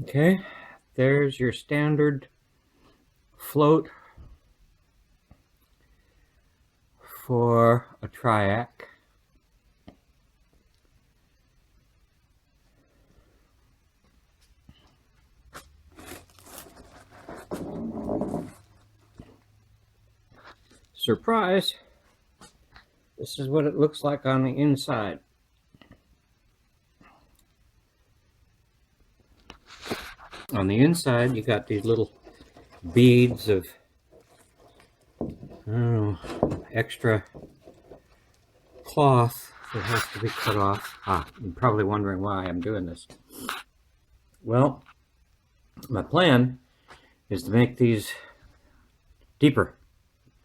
Okay, there's your standard float for a Triak. Surprise! This is what it looks like on the inside. On the inside, you got these little beads of, I don't know, extra cloth that has to be cut off. You're probably wondering why I'm doing this. Well, my plan is to make these deeper,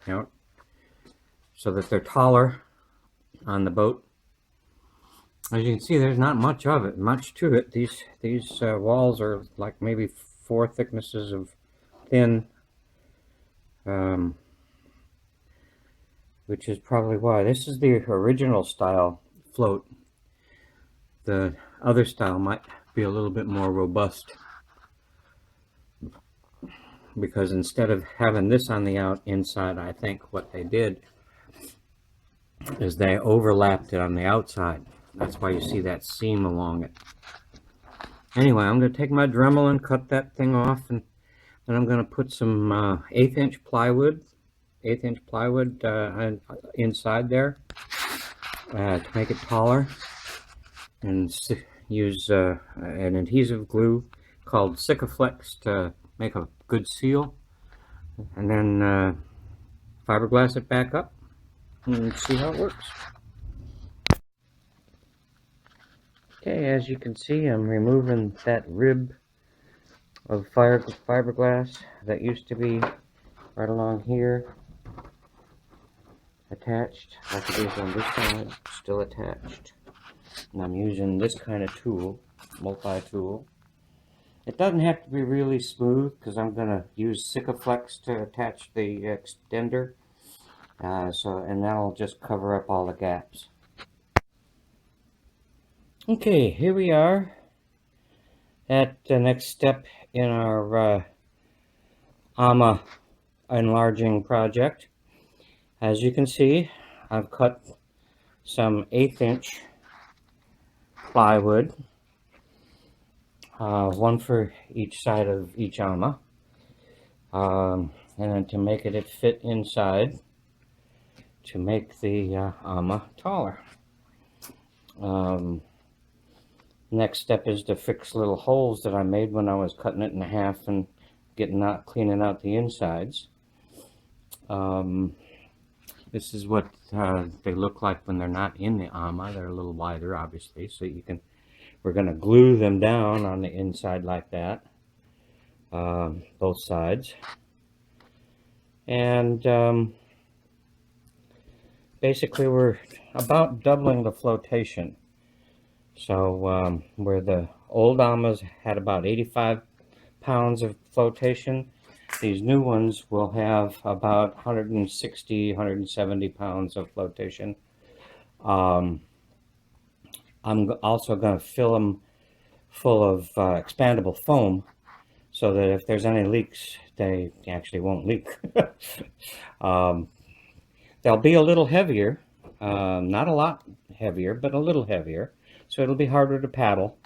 so that they're taller on the boat. As you can see, there's not much to it. These walls are like maybe 4 thicknesses of thin, which is probably why. This is the original style float. The other style might be a little bit more robust, because instead of having this on the inside, I think what they did is they overlapped it on the outside. That's why you see that seam along it. Anyway, I'm going to take my Dremel and cut that thing off, and then I'm going to put some 1/8 inch plywood, inside there to make it taller, and use an adhesive glue called Sikaflex to make a good seal, and then fiberglass it back up and see how it works. Okay, as you can see, I'm removing that rib of fiberglass that used to be right along here, attached, like it is on this side, still attached. And I'm using this kind of tool, multi-tool. It doesn't have to be really smooth, because I'm going to use Sikaflex to attach the extender, and that'll just cover up all the gaps. Okay, here we are at the next step in our AMA enlarging project. As you can see, I've cut some 1/8 inch plywood, one for each side of each AMA, and then to make it fit inside to make the AMA taller. Next step is to fix little holes that I made when I was cutting it in half and cleaning out the insides. This is what they look like when they're not in the AMA. They're a little wider, obviously, so we're going to glue them down on the inside like that, both sides. And basically we're about doubling the flotation. So where the old AMAs had about 85 pounds of flotation, these new ones will have about 160, 170 pounds of flotation. I'm also going to fill them full of expandable foam, so that if there's any leaks, they actually won't leak. They'll be a little heavier, not a lot heavier, but a little heavier, so it'll be harder to paddle.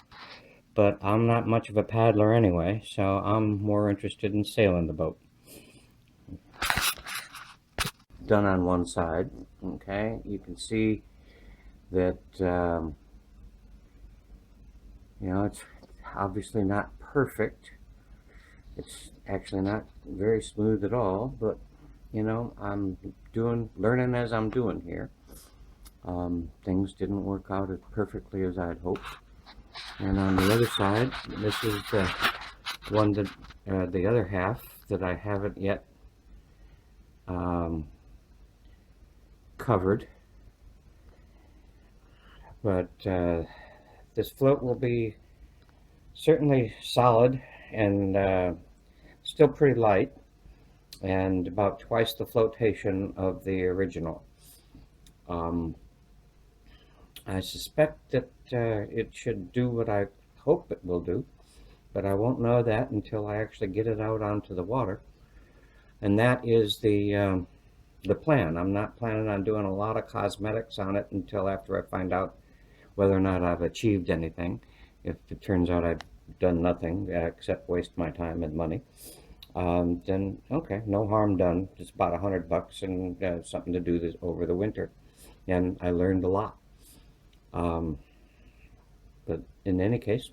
But I'm not much of a paddler anyway, so I'm more interested in sailing the boat. Done on one side. Okay, you can see that it's obviously not perfect. It's actually not very smooth at all, but I'm learning as I'm doing here. Things didn't work out as perfectly as I'd hoped. And on the other side, this is the one that the other half that I haven't yet covered. But this float will be certainly solid and still pretty light, and about twice the flotation of the original. I suspect that it should do what I hope it will do, but I won't know that until I actually get it out onto the water. And that is the plan. I'm not planning on doing a lot of cosmetics on it until after I find out whether or not I've achieved anything. If it turns out I've done nothing except waste my time and money, then okay, no harm done. It's about $100 and something to do this over the winter, and I learned a lot. But in any case,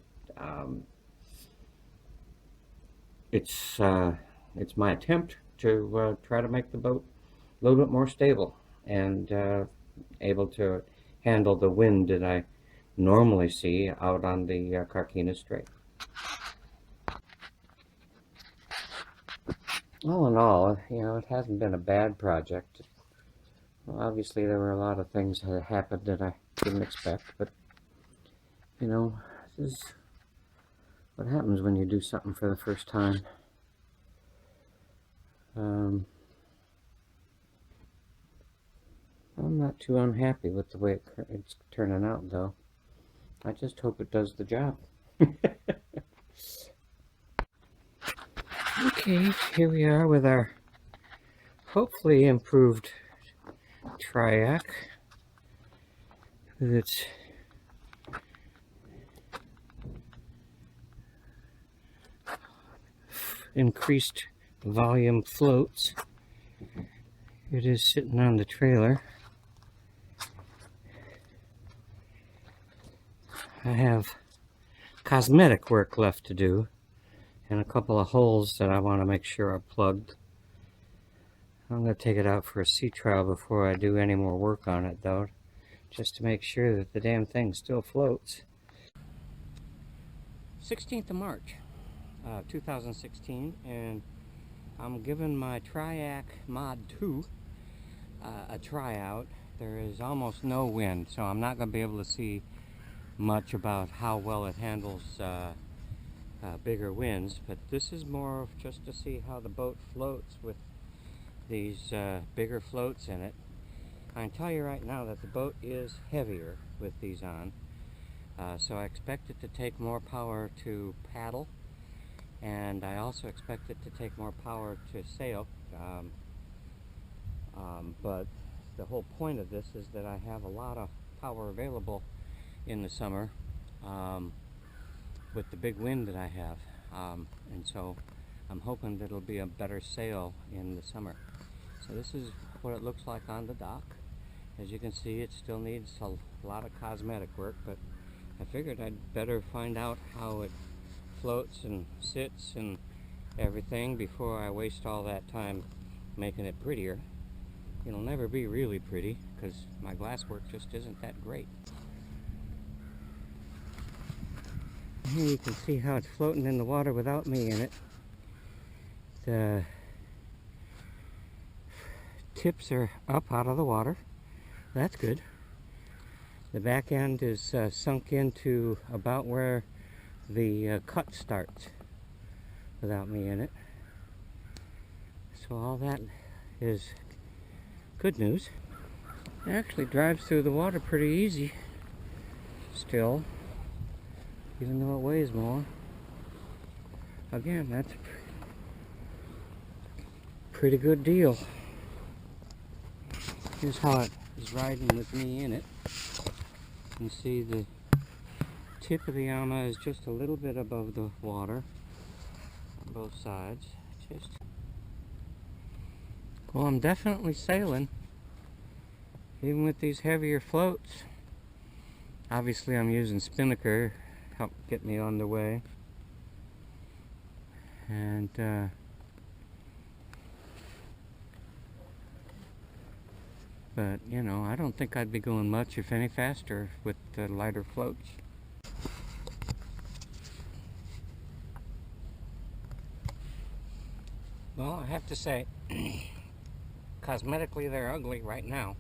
it's my attempt to try to make the boat a little bit more stable and able to handle the wind that I normally see out on the Carquinez Strait. All in all, it hasn't been a bad project. Well, obviously, there were a lot of things that happened that I didn't expect, but this is what happens when you do something for the first time. I'm not too unhappy with the way it's turning out, though. I just hope it does the job. Okay, here we are with our hopefully improved Triak with its increased volume floats. It is sitting on the trailer. I have cosmetic work left to do and a couple of holes that I want to make sure are plugged. I'm going to take it out for a sea trial before I do any more work on it, though, just to make sure that the damn thing still floats. 16th of March, 2016, and I'm giving my Triak Mod 2 a tryout. There is almost no wind, so I'm not going to be able to see much about how well it handles bigger winds, but this is more of just to see how the boat floats with these bigger floats in it. I can tell you right now that the boat is heavier with these on, so I expect it to take more power to paddle, and I also expect it to take more power to sail, but the whole point of this is that I have a lot of power available in the summer with the big wind that I have, and so I'm hoping that it'll be a better sail in the summer. So this is what it looks like on the dock. As you can see, it still needs a lot of cosmetic work, but I figured I'd better find out how it floats and sits and everything before I waste all that time making it prettier. It'll never be really pretty because my glasswork just isn't that great. Here you can see how it's floating in the water without me in it. The tips are up out of the water. That's good. The back end is sunk into about where the cut starts without me in it. So all that is good news. It actually drives through the water pretty easy still, even though it weighs more. Again, that's a pretty good deal. Here's how it is riding with me in it. You can see the tip of the ama is just a little bit above the water on both sides. Well, I'm definitely sailing, even with these heavier floats. Obviously, I'm using spinnaker to help get me on the way. And but I don't think I'd be going much, if any, faster with the lighter floats. Well, I have to say, cosmetically they're ugly right now,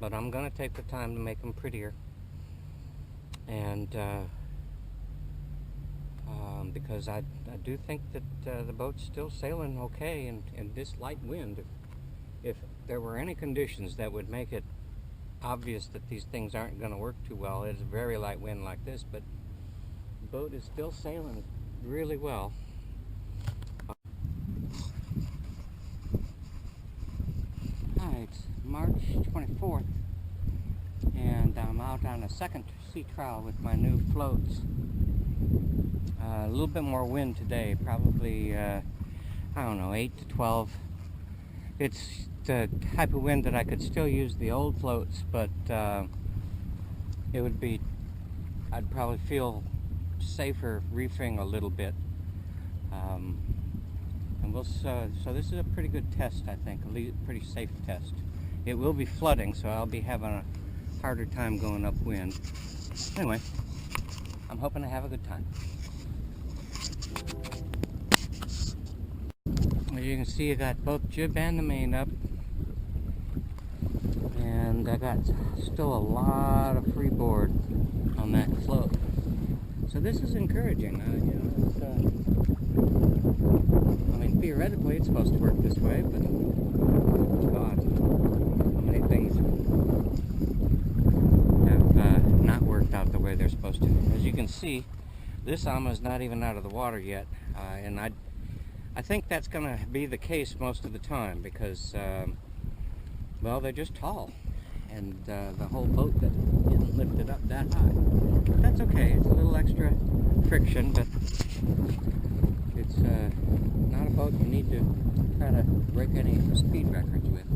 but I'm gonna take the time to make them prettier. And because I do think that the boat's still sailing okay in this light wind. If there were any conditions that would make it obvious that these things aren't going to work too well, it's a very light wind like this, but the boat is still sailing really well. Hi, it's March 24th, and I'm out on a second sea trial with my new floats. A little bit more wind today, probably, I don't know, 8 to 12. It's the type of wind that I could still use the old floats, but it would be, I'd probably feel safer reefing a little bit. And we'll, so this is a pretty good test, I think, a pretty safe test. It will be flooding, so I'll be having a harder time going upwind. Anyway, I'm hoping to have a good time. As you can see, I got both jib and the main up, and I got still a lot of freeboard on that float. So this is encouraging. You know, it's, I mean, theoretically it's supposed to work this way, but God, how many things have not worked out the way they're supposed to. As you can see, this is not even out of the water yet, and I think that's going to be the case most of the time because, well, they're just tall, and the whole boat isn't lifted up that high. But that's okay. It's a little extra friction, but it's not a boat you need to try to break any speed records with.